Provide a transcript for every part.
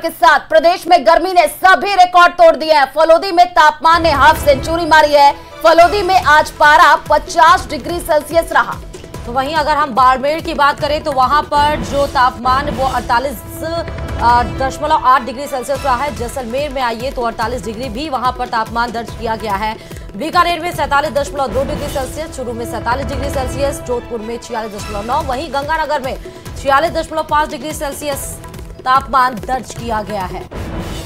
के साथ प्रदेश में गर्मी ने सभी रिकॉर्ड तोड़ दिए हैं। फलोदी में तापमान ने हाफ सेंचुरी मारी है। फलोदी में आज पारा 50 डिग्री सेल्सियस रहा। तो वहीं अगर हम बाड़मेर की बात करें तो वहां पर जो तापमान वो 48.8 डिग्री सेल्सियस रहा है। जैसलमेर में आइए तो 48 डिग्री भी वहां पर तापमान दर्ज किया गया है। बीकानेर में 47.2 डिग्री सेल्सियस, चूरू में 47 डिग्री सेल्सियस, जोधपुर में 46.9, वहीं गंगानगर में 46.5 डिग्री सेल्सियस तापमान दर्ज किया गया है।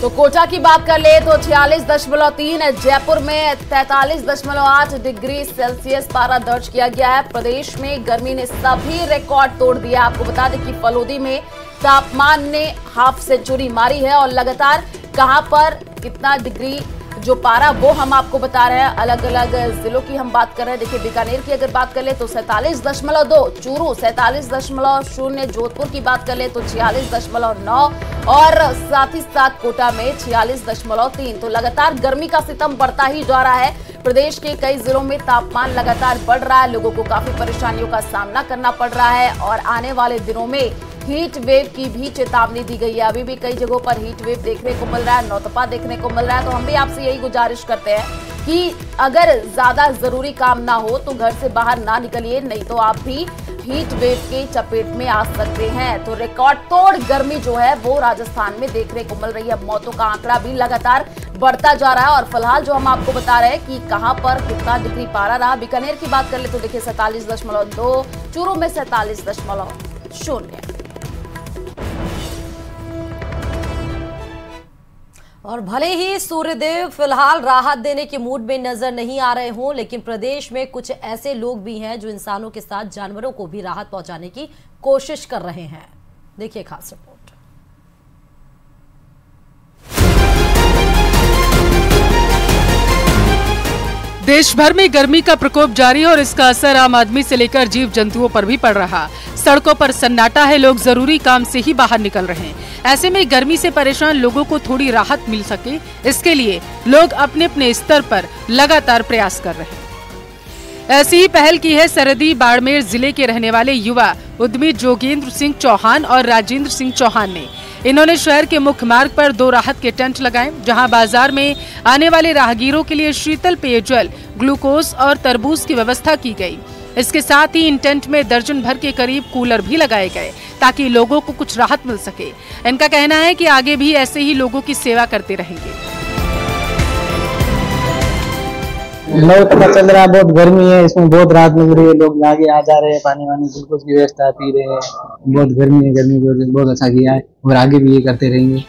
तो कोटा की बात कर ले तो 46.3, जयपुर में 43.8 डिग्री सेल्सियस पारा दर्ज किया गया है। प्रदेश में गर्मी ने सभी रिकॉर्ड तोड़ दिया। आपको बता दें कि फलोदी में तापमान ने हाफ सेंचुरी मारी है और लगातार कहां पर कितना डिग्री जो पारा वो हम आपको बता रहे हैं। अलग अलग जिलों की हम बात कर रहे हैं। देखिए बीकानेर की अगर बात कर ले तो 47.2, चूरू 47.0, जोधपुर की बात कर ले तो 46.9 और साथ ही साथ कोटा में 46.3। तो लगातार गर्मी का सितम बढ़ता ही जा रहा है। प्रदेश के कई जिलों में तापमान लगातार बढ़ रहा है। लोगों को काफी परेशानियों का सामना करना पड़ रहा है और आने वाले दिनों में हीट वेव की भी चेतावनी दी गई है। अभी भी कई जगहों पर हीट वेव देखने को मिल रहा है, नौतपा देखने को मिल रहा है। तो हम भी आपसे यही गुजारिश करते हैं कि अगर ज्यादा जरूरी काम ना हो तो घर से बाहर ना निकलिए, नहीं तो आप भी हीट वेव के चपेट में आ सकते हैं। तो रिकॉर्ड तोड़ गर्मी जो है वो राजस्थान में देखने को मिल रही है। मौतों का आंकड़ा भी लगातार बढ़ता जा रहा है और फिलहाल जो हम आपको बता रहे हैं कि कहां पर कितना डिग्री पारा रहा। बीकानेर की बात कर ले तो देखिए 47.2, चूरू में 47.0। और भले ही सूर्यदेव फिलहाल राहत देने के मूड में नजर नहीं आ रहे हों, लेकिन प्रदेश में कुछ ऐसे लोग भी हैं जो इंसानों के साथ जानवरों को भी राहत पहुंचाने की कोशिश कर रहे हैं। देखिए खास रिपोर्ट। देश भर में गर्मी का प्रकोप जारी है और इसका असर आम आदमी से लेकर जीव जंतुओं पर भी पड़ रहा। सड़कों पर सन्नाटा है, लोग जरूरी काम से ही बाहर निकल रहे हैं। ऐसे में गर्मी से परेशान लोगों को थोड़ी राहत मिल सके, इसके लिए लोग अपने अपने स्तर पर लगातार प्रयास कर रहे हैं। ऐसी ही पहल की है सरहदी बाड़मेर जिले के रहने वाले युवा उद्यमी जोगेंद्र सिंह चौहान और राजेंद्र सिंह चौहान ने। इन्होंने शहर के मुख्य मार्ग पर 2 राहत के टेंट लगाए, जहां बाजार में आने वाले राहगीरों के लिए शीतल पेयजल, ग्लूकोज और तरबूज की व्यवस्था की गई। इसके साथ ही इन टेंट में दर्जन भर के करीब कूलर भी लगाए गए ताकि लोगों को कुछ राहत मिल सके। इनका कहना है कि आगे भी ऐसे ही लोगों की सेवा करते रहेंगे। पता चल रहा है बहुत गर्मी है, इसमें बहुत राहत मिल रही है। लोग आगे आ जा रहे हैं, पानी वानी ग्लूकोज की व्यवस्था पी रहे हैं। बहुत गर्मी है, गर्मी की वजह से बहुत अच्छा किया है और आगे भी ये करते रहेंगे।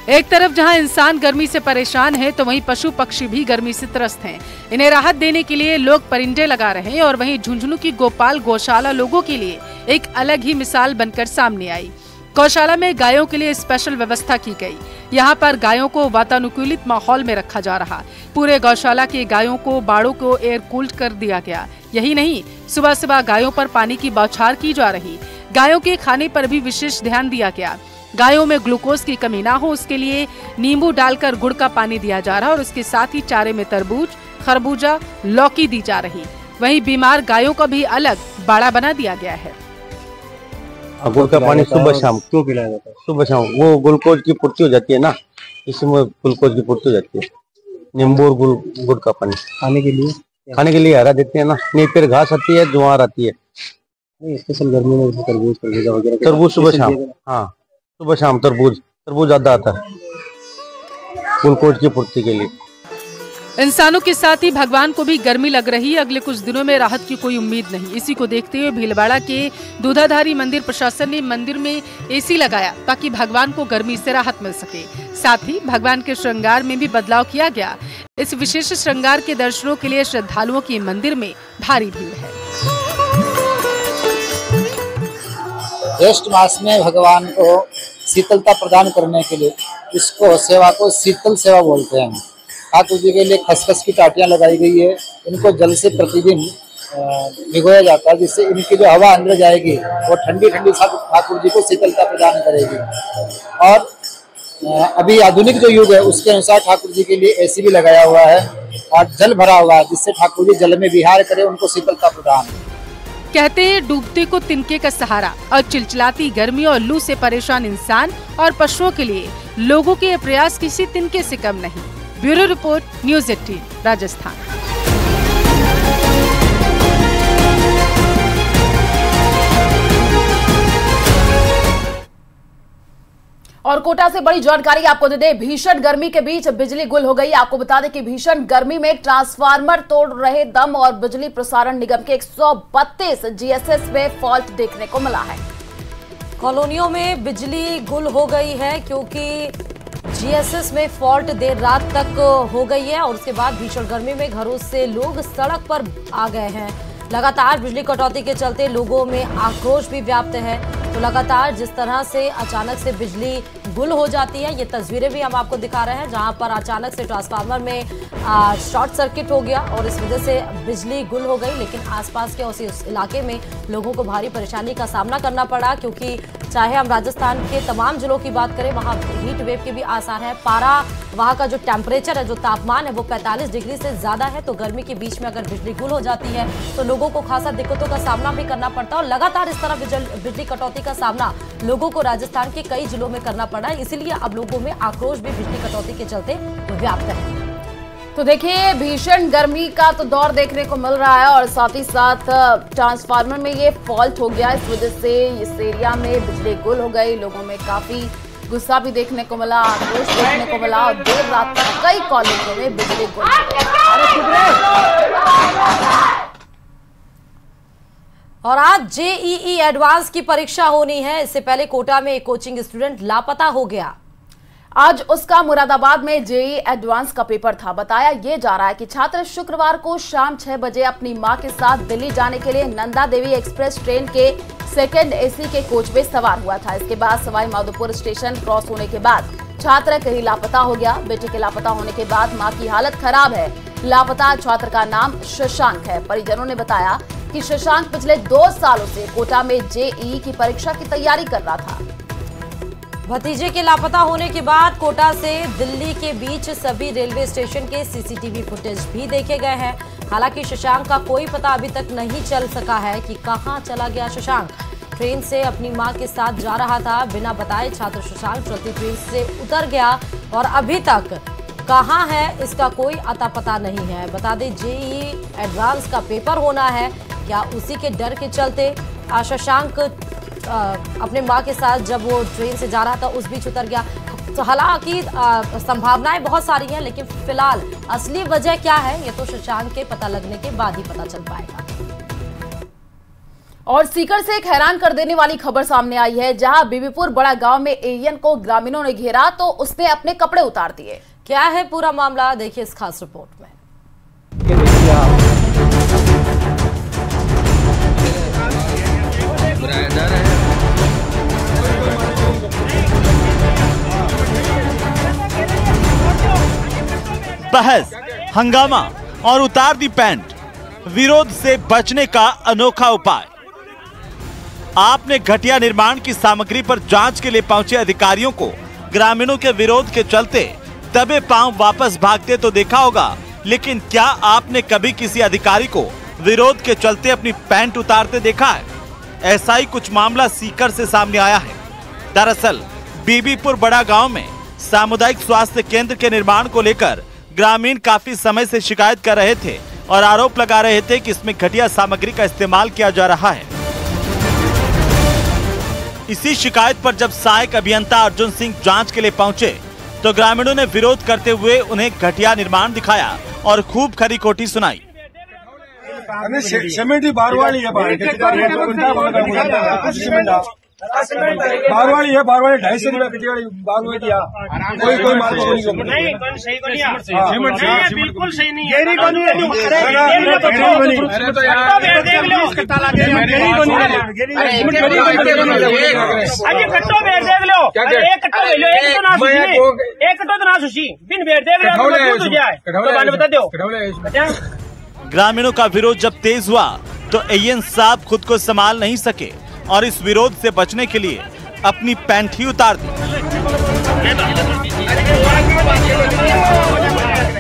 एक तरफ जहां इंसान गर्मी से परेशान है तो वहीं पशु पक्षी भी गर्मी से त्रस्त हैं। इन्हें राहत देने के लिए लोग परिंदे लगा रहे हैं और वहीं झुंझुनू की गोपाल गौशाला लोगों के लिए एक अलग ही मिसाल बनकर सामने आई। गौशाला में गायों के लिए स्पेशल व्यवस्था की गई। यहाँ पर गायों को वातानुकूलित माहौल में रखा जा रहा। पूरे गौशाला की गायों को बाड़ों को एयर कूल्ड कर दिया गया। यही नहीं, सुबह सुबह गायों पर पानी की बौछार की जा रही। गायों के खाने पर भी विशेष ध्यान दिया गया। गायों में ग्लूकोज की कमी ना हो, उसके लिए नींबू डालकर गुड़ का पानी दिया जा रहा और उसके साथ ही चारे में तरबूज, खरबूजा, लौकी दी जा रही। वहीं बीमार गायों का भी अलग बाड़ा बना दिया गया है। गुड़ का पानी सुबह शाम क्यों पिलाया जाता है? सुबह शाम वो ग्लूकोज की पूर्ति हो जाती है ना, इसमें ग्लूकोज की पूर्ति हो जाती है। नींबू और गुड़ का पानी खाने के लिए हरा देते हैं ना, नहीं फिर घास आती है, ज्वार आती है। स्पेशल गर्मी में तरबूज वगैरह, तरबूज सुबह शाम, हाँ सुबह शाम तरबूज ज्यादा आता है ग्लूकोज की पूर्ति के लिए। इंसानों के साथ ही भगवान को भी गर्मी लग रही है। अगले कुछ दिनों में राहत की कोई उम्मीद नहीं। इसी को देखते हुए भीलवाड़ा के दूधाधारी मंदिर प्रशासन ने मंदिर में एसी लगाया ताकि भगवान को गर्मी से राहत मिल सके। साथ ही भगवान के श्रृंगार में भी बदलाव किया गया। इस विशेष श्रृंगार के दर्शनों के लिए श्रद्धालुओं की मंदिर में भारी भीड़ है। ज्येष्ठ मास में भगवान को शीतलता प्रदान करने के लिए इसको सेवा को शीतल सेवा बोलते हैं। ठाकुर जी के लिए खसखस की टाटियां लगाई गई है। इनको जल से प्रतिदिन भिगोया जाता है, जिससे इनकी जो हवा अंदर जाएगी वो ठंडी ठंडी ठाकुर जी को शीतलता प्रदान करेगी। और अभी आधुनिक जो युग है उसके अनुसार ठाकुर जी के लिए एसी भी लगाया हुआ है और जल भरा हुआ है, जिससे ठाकुर जी जल में विहार करें, उनको शीतलता प्रदान। कहते हैं डूबते को तिनके का सहारा, और चिलचिलाती गर्मी और लू से परेशान इंसान और पशुओं के लिए लोगों के ये प्रयास किसी तिनके से कम नहीं। Bureau report, news 18 Rajasthan. और कोटा से बड़ी जानकारी आपको दे दें, भीषण गर्मी के बीच बिजली गुल हो गई। आपको बता दें कि भीषण गर्मी में ट्रांसफार्मर तोड़ रहे दम और बिजली प्रसारण निगम के 132 जीएसएस में फॉल्ट देखने को मिला है। कॉलोनियों में बिजली गुल हो गई है क्योंकि जीएसएस में फॉल्ट देर रात तक हो गई है और उसके बाद भीषण गर्मी में घरों से लोग सड़क पर आ गए हैं। लगातार बिजली कटौती के चलते लोगों में आक्रोश भी व्याप्त है। तो लगातार जिस तरह से अचानक से बिजली गुल हो जाती है, ये तस्वीरें भी हम आपको दिखा रहे हैं जहां पर अचानक से ट्रांसफार्मर में शॉर्ट सर्किट हो गया और इस वजह से बिजली गुल हो गई। लेकिन आसपास के उस इलाके में लोगों को भारी परेशानी का सामना करना पड़ा क्योंकि चाहे हम राजस्थान के तमाम जिलों की बात करें, वहाँ हीट वेव के भी आसार है। पारा वहाँ का जो टेम्परेचर है, जो तापमान है वो 45 डिग्री से ज्यादा है। तो गर्मी के बीच में अगर बिजली गुल हो जाती है तो लोगों को खासा दिक्कतों का सामना भी करना पड़ता है और लगातार इस तरह बिजली कटौती का सामना लोगों को राजस्थान के कई जिलों में करना पड़ा है। इसीलिए अब लोगों में आक्रोश भी बिजली कटौती के चलते व्याप्त है। तो देखिए, भीषण गर्मी का तो दौर देखने को मिल रहा है और साथ ही साथ ट्रांसफार्मर में ये फॉल्ट हो गया। इस वजह से इस एरिया में बिजली गुल हो गई। लोगों में काफी गुस्सा भी देखने को मिला, आक्रोश देखने को मिला और देर रात तक कई कॉलोनियों में बिजली गुल हो गई। और आज जेईई एडवांस की परीक्षा होनी है। इससे पहले कोटा में एक कोचिंग स्टूडेंट लापता हो गया। आज उसका मुरादाबाद में जेईई एडवांस का पेपर था। बताया ये जा रहा है कि छात्र शुक्रवार को शाम 6 बजे अपनी मां के साथ दिल्ली जाने के लिए नंदा देवी एक्सप्रेस ट्रेन के सेकंड एसी के कोच में सवार हुआ था। इसके बाद सवाई माधोपुर स्टेशन क्रॉस होने के बाद छात्र कहीं लापता हो गया। बेटे के लापता होने के बाद मां की हालत खराब है। लापता छात्र का नाम शशांक है। परिजनों ने बताया कि शशांक पिछले 2 सालों से कोटा में जेईई की परीक्षा की तैयारी कर रहा था। भतीजे के लापता होने के बाद कोटा से दिल्ली के बीच सभी रेलवे स्टेशन के सीसीटीवी फुटेज भी देखे गए हैं। हालांकि शशांक का कोई पता अभी तक नहीं चल सका है कि कहां चला गया शशांक। ट्रेन से अपनी मां के साथ जा रहा था। बिना बताए छात्र शशांक चलती ट्रेन से उतर गया और अभी तक कहां है इसका कोई अता पता नहीं है। बता दें, जेईई एडवांस का पेपर होना है। क्या उसी के डर के चलते शशांक अपने मां के साथ जब वो ट्रेन से जा रहा था उस बीच उतर गया? तो हालांकि संभावनाएं बहुत सारी हैं, लेकिन फिलहाल असली वजह क्या है ये तो शशांक के पता लगने के बाद ही पता चल पाएगा। और सीकर से एक हैरान कर देने वाली खबर सामने आई है, जहां बीबीपुर बड़ा गांव में एएन को ग्रामीणों ने घेरा तो उसने अपने कपड़े उतार दिए। क्या है पूरा मामला, देखिए इस खास रिपोर्ट में। बहस, हंगामा और उतार दी पैंट, विरोध से बचने का अनोखा उपाय। आपने घटिया निर्माण की सामग्री पर जांच के लिए पहुंचे अधिकारियों को ग्रामीणों के विरोध के चलते दबे पांव वापस भागते तो देखा होगा, लेकिन क्या आपने कभी किसी अधिकारी को विरोध के चलते अपनी पैंट उतारते देखा है? ऐसा ही कुछ मामला सीकर से सामने आया है। दरअसल बीबीपुर बड़ा गांव में सामुदायिक स्वास्थ्य केंद्र के निर्माण को लेकर ग्रामीण काफी समय से शिकायत कर रहे थे और आरोप लगा रहे थे कि इसमें घटिया सामग्री का इस्तेमाल किया जा रहा है। इसी शिकायत पर जब सहायक अभियंता अर्जुन सिंह जांच के लिए पहुंचे तो ग्रामीणों ने विरोध करते हुए उन्हें घटिया निर्माण दिखाया और खूब खरी खोटी सुनाई। बारवाड़ी है, बारवाड़ी है, बारवाड़ी 250 रुपया बारवाड़ी दिया। कोई माल नहीं, बिल्कुल सही नहीं है। ग्रामीणों का विरोध जब तेज हुआ तो एएन साहब खुद को संभाल नहीं सके और इस विरोध से बचने के लिए अपनी पैंट ही उतार दी।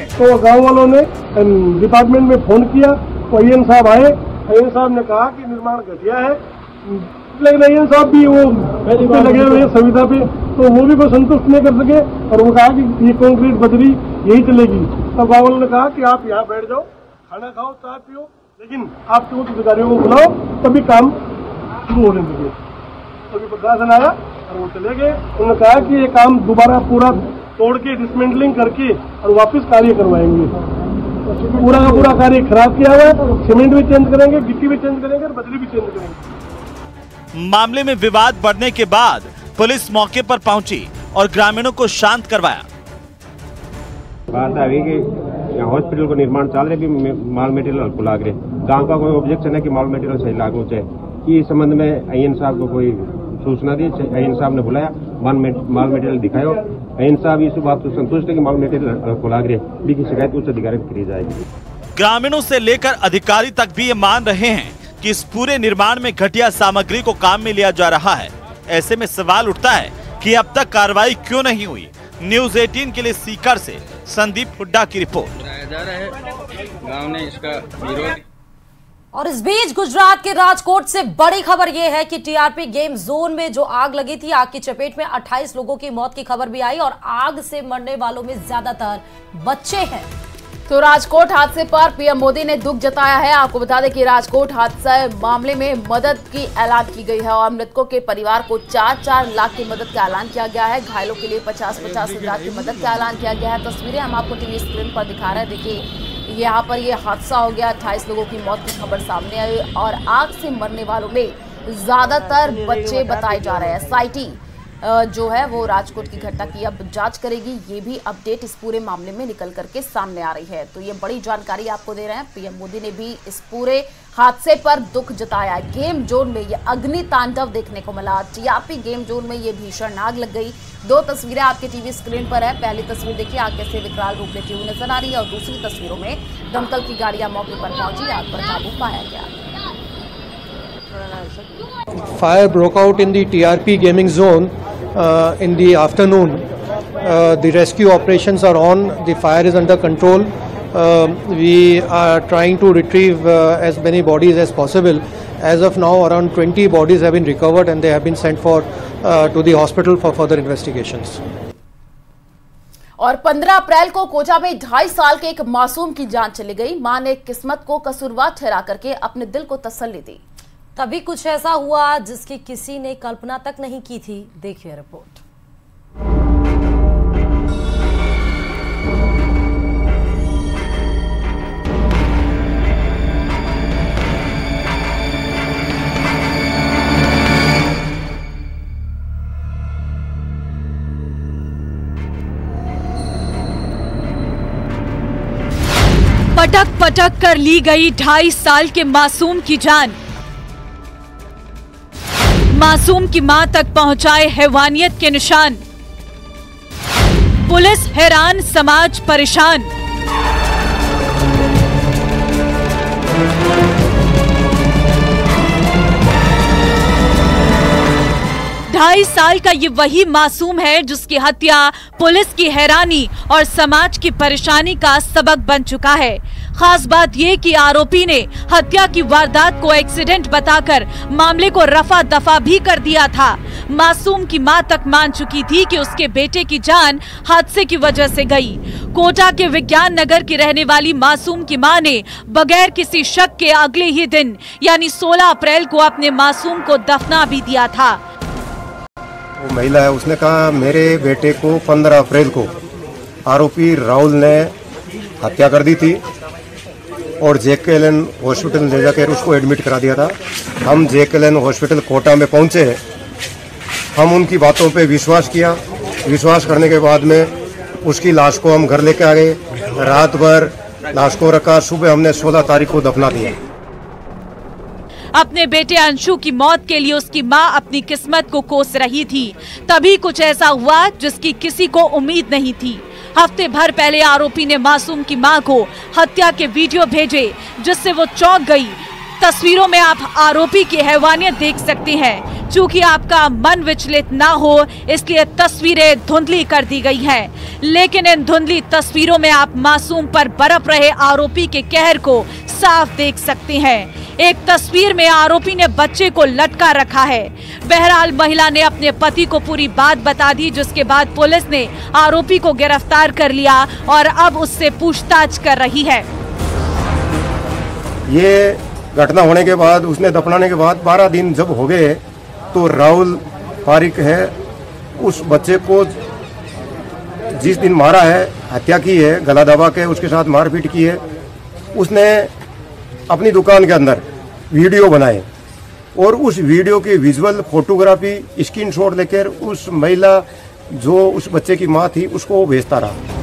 तो गांव वालों ने डिपार्टमेंट में फोन किया तो एएन साहब आए। एएन साहब ने कहा कि निर्माण घटिया है, लेकिन एएन साहब भी वो लगे हुए हैं संविधा पे, तो वो भी कोई संतुष्ट नहीं कर सके और वो कहा कि ये कंक्रीट बजरी यही चलेगी। तब बावल ने कहा कि आप यहाँ बैठ जाओ, खाना खाओ, चाय पियो, लेकिन आपके उच्च अधिकारियों को बुलाओ, तभी काम शुरू होने दीजिए। तभी प्रशासन आया और वो चले गए। उन्होंने कहा कि ये काम दोबारा पूरा तोड़ के डिसमेंटलिंग करके और वापस कार्य करवाएंगे। पूरा का पूरा कार्य खराब किया हुआ है, सीमेंट भी चेंज करेंगे, गिट्टी भी चेंज करेंगे और बजरी भी चेंज करेंगे। मामले में विवाद बढ़ने के बाद पुलिस मौके पर पहुंची और ग्रामीणों को शांत करवाया। बात आ गई कि हॉस्पिटल को निर्माण चल रहे, माल मटेरियल को लाग रहे, गांव का कोई ऑब्जेक्शन है कि माल मटेरियल सही लागू चाहिए कि इस संबंध में अयन साहब को कोई सूचना दी। अयन साहब ने बुलाया, माल मटेरियल दिखायो। अयन साहब इस बात से संतुष्ट है कि माल मटेरियल को लाग रहे, की शिकायत उच्च अधिकारी को करी जाएगी। ग्रामीणों से लेकर अधिकारी तक भी ये मान रहे हैं कि इस पूरे निर्माण में घटिया सामग्री को काम में लिया जा रहा है। ऐसे में सवाल उठता है कि अब तक कार्रवाई क्यों नहीं हुई। न्यूज़ 18 के लिए सीकर से संदीप हुड्डा की रिपोर्ट। गांव ने इसका विरोध। और इस बीच गुजरात के राजकोट से बड़ी खबर यह है कि टीआरपी गेम जोन में जो आग लगी थी, आग की चपेट में 28 लोगों की मौत की खबर भी आई और आग से मरने वालों में ज्यादातर बच्चे हैं। तो राजकोट हादसे पर पीएम मोदी ने दुख जताया है। आपको बता दें कि राजकोट हादसा मामले में मदद की ऐलान की गई है और मृतकों के परिवार को 4-4 लाख की मदद का ऐलान किया गया है। घायलों के लिए 50-50 हजार की मदद का ऐलान किया गया है। तस्वीरें हम आपको टीवी स्क्रीन पर दिखा रहे हैं। देखिए यहाँ पर ये हादसा हो गया, 28 लोगों की मौत की खबर सामने आई और आग से मरने वालों में ज्यादातर बच्चे बताए जा रहे हैं। एसआईटी जो है वो राजकोट की घटना की अब जांच करेगी। ये भी अपडेट इस पूरे मामले में निकल करके सामने आ रही है। तो ये बड़ी जानकारी आपको दे रहे हैं। पीएम मोदी ने भी इस पूरे हादसे पर दुख जताया है। गेम जोन में ये अग्नि तांडव देखने को मिला। टीआरपी गेम जोन में ये भीषण आग लग गई। 2 तस्वीरें आपके टीवी स्क्रीन पर है। पहली तस्वीर देखिए, आग कैसे विकराल रूप लेती हुई नजर आ रही है और दूसरी तस्वीरों में दमकल की गाड़ियां मौके पर पहुंची, आग पर काबू पाया गया। Fire broke out in the TRP gaming zone in the afternoon. The rescue operations are on. The fire is under control. We are trying to retrieve as many bodies as possible. As of now, around 20 bodies have been recovered and they have been sent to the hospital for further investigations. और 15 अप्रैल को कोटा में 2.5 साल के एक मासूम की जान चली गई। मां ने किस्मत को कसूरवार ठहरा करके अपने दिल को तसल्ली दी। तभी कुछ ऐसा हुआ जिसकी किसी ने कल्पना तक नहीं की थी। देखिए रिपोर्ट। पटक पटक कर ली गई 2.5 साल के मासूम की जान। मासूम की मां तक पहुंचाए हैवानियत के निशान। पुलिस हैरान, समाज परेशान। ढाई साल का ये वही मासूम है जिसकी हत्या पुलिस की हैरानी और समाज की परेशानी का सबक बन चुका है। खास बात ये कि आरोपी ने हत्या की वारदात को एक्सीडेंट बताकर मामले को रफा दफा भी कर दिया था। मासूम की मां तक मान चुकी थी कि उसके बेटे की जान हादसे की वजह से गई। कोटा के विज्ञान नगर की रहने वाली मासूम की मां ने बगैर किसी शक के अगले ही दिन यानी 16 अप्रैल को अपने मासूम को दफना भी दिया था। वो महिला है, उसने कहा मेरे बेटे को 15 अप्रैल को आरोपी राहुल ने हत्या कर दी थी और JKLN हॉस्पिटल ले जाकर उसको एडमिट करा दिया था। हम JKLN हॉस्पिटल कोटा में पहुंचे, हम उनकी बातों पे विश्वास किया। विश्वास करने के बाद में उसकी लाश को हम घर लेके आ गए। रात भर लाश को रखा, सुबह हमने 16 तारीख को दफना दिया। अपने बेटे अंशु की मौत के लिए उसकी मां अपनी किस्मत को कोस रही थी। तभी कुछ ऐसा हुआ जिसकी किसी को उम्मीद नहीं थी। हफ्ते भर पहले आरोपी ने मासूम की मां को हत्या के वीडियो भेजे जिससे वो चौंक गई। तस्वीरों में आप आरोपी की हैवानियत देख सकते हैं। चूंकि आपका मन विचलित ना हो इसलिए तस्वीरें धुंधली कर दी गई हैं। लेकिन इन धुंधली तस्वीरों में आप मासूम पर बरप रहे आरोपी के कहर को साफ देख सकते हैं। एक तस्वीर में आरोपी ने बच्चे को लटका रखा है। बहरहाल महिला ने अपने पति को पूरी बात बता दी, जिसके बाद पुलिस ने आरोपी को गिरफ्तार कर लिया और अब उससे पूछताछ कर रही है। ये घटना होने के बाद, उसने दफनाने के बाद 12 दिन जब हो गए तो राहुल पारिक है उस बच्चे को जिस दिन मारा है, हत्या की है, गला दबा के उसके साथ मारपीट की है, उसने अपनी दुकान के अंदर वीडियो बनाए और उस वीडियो की विजुअल फोटोग्राफी स्क्रीनशॉट लेकर उस महिला जो उस बच्चे की मां थी उसको भेजता रहा।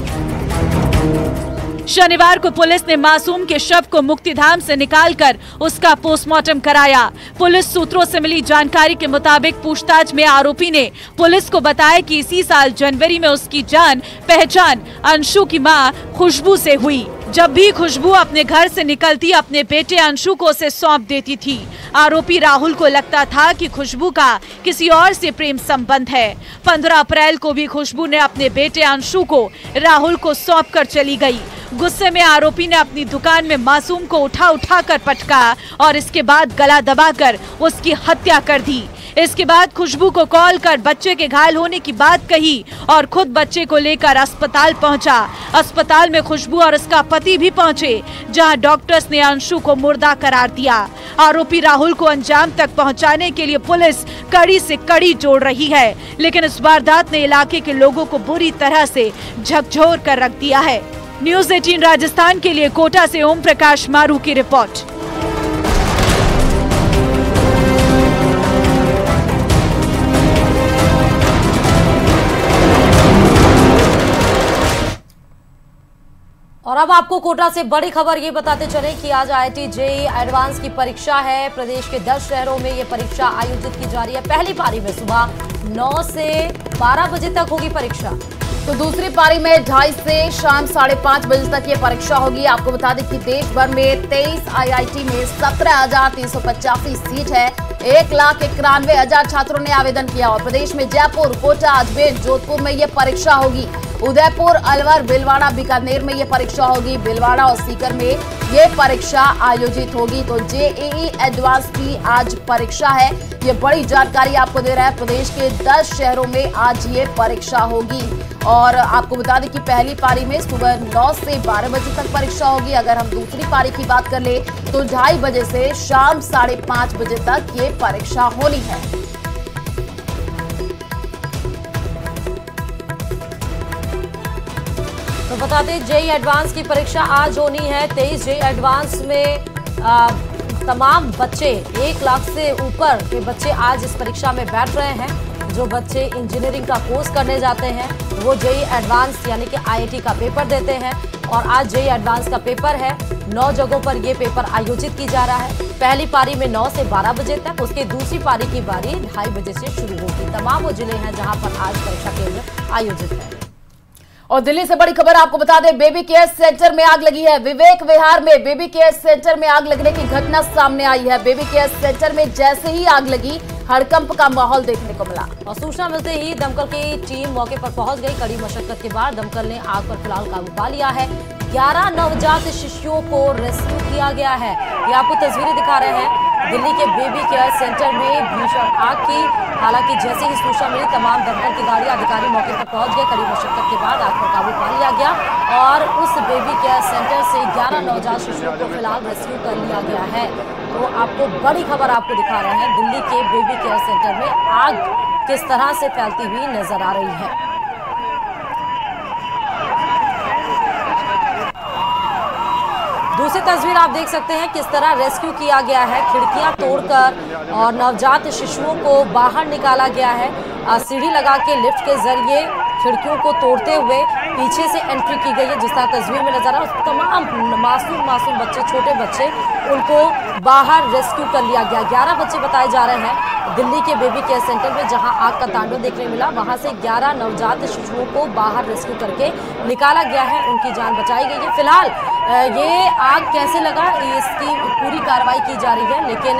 शनिवार को पुलिस ने मासूम के शव को मुक्तिधाम से निकालकर उसका पोस्टमार्टम कराया। पुलिस सूत्रों से मिली जानकारी के मुताबिक पूछताछ में आरोपी ने पुलिस को बताया कि इसी साल जनवरी में उसकी जान पहचान अंशु की मां खुशबू से हुई। जब भी खुशबू अपने घर से निकलती अपने बेटे अंशु को उसे सौंप देती थी। आरोपी राहुल को लगता था कि खुशबू का किसी और से प्रेम संबंध है। 15 अप्रैल को भी खुशबू ने अपने बेटे अंशु को राहुल को सौंप कर चली गई। गुस्से में आरोपी ने अपनी दुकान में मासूम को उठा कर पटका और इसके बाद गला दबाकर उसकी हत्या कर दी। इसके बाद खुशबू को कॉल कर बच्चे के घायल होने की बात कही और खुद बच्चे को लेकर अस्पताल पहुंचा। अस्पताल में खुशबू और उसका पति भी पहुंचे, जहां डॉक्टर्स ने अंशु को मुर्दा करार दिया। आरोपी राहुल को अंजाम तक पहुंचाने के लिए पुलिस कड़ी से कड़ी जोड़ रही है, लेकिन इस वारदात ने इलाके के लोगों को बुरी तरह से झकझोर कर रख दिया है। न्यूज़ 18 राजस्थान के लिए कोटा से ओम प्रकाश मारू की रिपोर्ट। और अब आपको कोटा से बड़ी खबर ये बताते चले कि आज IIT JEE एडवांस की परीक्षा है। प्रदेश के 10 शहरों में ये परीक्षा आयोजित की जा रही है। पहली पारी में सुबह 9 से 12 बजे तक होगी परीक्षा, तो दूसरी पारी में 2:30 से शाम 5:30 बजे तक ये परीक्षा होगी। आपको बता दें कि देश भर में 23 IIT में 17,385 सीट है। 1,91,000 छात्रों ने आवेदन किया और प्रदेश में जयपुर, कोटा, अजमेर, जोधपुर में ये परीक्षा होगी। उदयपुर, अलवर, भीलवाड़ा, बीकानेर में ये परीक्षा होगी। भीलवाड़ा और सीकर में ये परीक्षा आयोजित होगी। तो JEE एडवांस की आज परीक्षा है। ये बड़ी जानकारी आपको दे रहा है। प्रदेश के 10 शहरों में आज ये परीक्षा होगी और आपको बता दें कि पहली पारी में सुबह 9 से 12 बजे तक परीक्षा होगी। अगर हम दूसरी पारी की बात कर ले तो 2:30 बजे से शाम 5:30 बजे तक ये परीक्षा होनी है। तो बता दें JEE एडवांस की परीक्षा आज होनी है। 23 JEE एडवांस में तमाम बच्चे 1 लाख से ऊपर के बच्चे आज इस परीक्षा में बैठ रहे हैं। जो बच्चे इंजीनियरिंग का कोर्स करने जाते हैं वो JEE एडवांस यानी कि IIT का पेपर देते हैं और आज JEE एडवांस का पेपर है। 9 जगहों पर ये पेपर आयोजित की जा रहा है। पहली पारी में 9 से 12 बजे तक, उसके दूसरी पारी की बारी 2:30 बजे से शुरू होगी। तमाम वो जिले हैं जहां पर आज परीक्षा केंद्र आयोजित है। और दिल्ली से बड़ी खबर आपको बता दें, बेबी केयर सेंटर में आग लगी है। विवेक विहार में बेबी केयर सेंटर में आग लगने की घटना सामने आई है। बेबी केयर सेंटर में जैसे ही आग लगी, हड़कंप का माहौल देखने को मिला और सूचना मिलते ही दमकल की टीम मौके पर पहुंच गई। कड़ी मशक्कत के बाद दमकल ने आग पर फिलहाल काबू पा लिया है। 11 नवजात शिशुओं को रेस्क्यू किया गया है। ये आपको तस्वीरें दिखा रहे हैं दिल्ली के बेबी केयर सेंटर में भीषण आग की। हालांकि जैसे ही सूचना मिली, तमाम दमकल की गाड़ी अधिकारी मौके पर पहुंच गए। कड़ी मशक्कत के बाद आग पर काबू पा लिया गया और उस बेबी केयर सेंटर से 11 नवजात शिशुओं को फिलहाल रेस्क्यू कर लिया गया है। तो आपको बड़ी खबर आपको दिखा रहे हैं, दिल्ली के बेबी केयर सेंटर में आग किस तरह से फैलती हुई नजर आ रही है। दूसरी तस्वीर आप देख सकते हैं किस तरह रेस्क्यू किया गया है। खिड़कियां तोड़कर और नवजात शिशुओं को बाहर निकाला गया है। सीढ़ी लगा के लिफ्ट के जरिए खिड़कियों को तोड़ते हुए पीछे से एंट्री की गई है। जिस तरह तस्वीर में नजर आ रहा है, तमाम मासूम बच्चे, छोटे बच्चे, उनको बाहर रेस्क्यू कर लिया गया। 11 बच्चे बताए जा रहे हैं दिल्ली के बेबी केयर सेंटर में, जहां आग का तांडव देखने मिला। वहां से 11 नवजात शिशुओं को बाहर रेस्क्यू करके निकाला गया है, उनकी जान बचाई गई है। फिलहाल ये आग कैसे लगा, इसकी पूरी कार्रवाई की जा रही है। लेकिन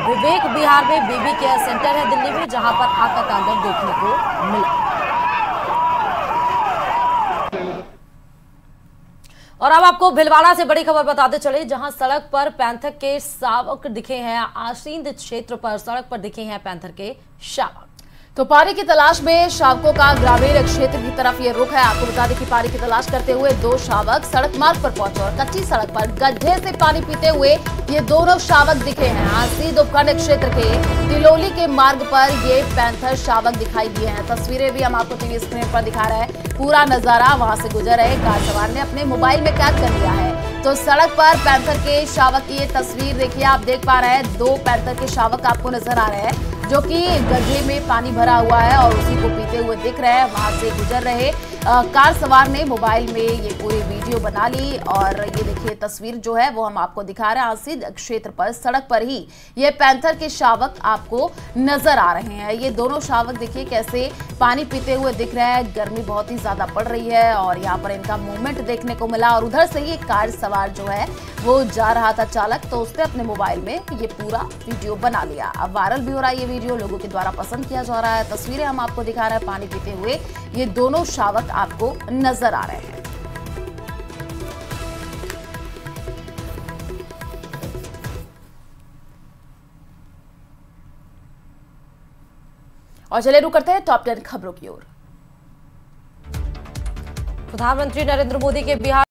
विवेक विहार में बेबी केयर सेंटर है दिल्ली में, जहां पर आग का तांडव देखने को मिला। और अब आपको भिलवाड़ा से बड़ी खबर बताते चले, जहां सड़क पर पैंथर के शावक दिखे हैं। आसींद क्षेत्र पर सड़क पर दिखे हैं पैंथर के शावक। तो पानी की तलाश में शावकों का ग्रामीण क्षेत्र की तरफ ये रुख है। आपको बता दें कि पानी की तलाश करते हुए 2 शावक सड़क मार्ग पर पहुंचे और कच्ची सड़क पर गड्ढे से पानी पीते हुए ये दोनों शावक दिखे हैं। आसींद उपखंड क्षेत्र के तिलोली के मार्ग पर ये पैंथर शावक दिखाई दिए हैं। तस्वीरें भी हम आपको टीवी स्क्रीन पर दिखा रहे हैं। पूरा नजारा वहां से गुजर रहे कार सवार ने अपने मोबाइल में कैद कर लिया है। तो सड़क पर पैंथर के शावक की ये तस्वीर देखिए, आप देख पा रहे हैं 2 पैंथर के शावक आपको नजर आ रहे हैं जो कि गड्ढे में पानी भरा हुआ है और उसी को पीते हुए दिख रहे हैं। वहां से गुजर रहे कार सवार ने मोबाइल में ये पूरी वीडियो बना ली और ये देखिए तस्वीर जो है वो हम आपको दिखा रहे हैं। आसींद क्षेत्र पर सड़क पर ही ये पैंथर के शावक आपको नजर आ रहे हैं। ये दोनों शावक देखिए कैसे पानी पीते हुए दिख रहे हैं। गर्मी बहुत ही ज्यादा पड़ रही है और यहाँ पर इनका मूवमेंट देखने को मिला और उधर से ही कार सवार जो है वो जा रहा था चालक, तो उसने अपने मोबाइल में ये पूरा वीडियो बना लिया। अब वायरल भी हो रहा है ये वीडियो, लोगों के द्वारा पसंद किया जा रहा है। तस्वीरें हम आपको दिखा रहे हैं, पानी पीते हुए ये दोनों शावक आपको नजर आ रहे हैं। और चलिए रुक करते हैं टॉप 10 खबरों की ओर। प्रधानमंत्री नरेंद्र मोदी के बिहार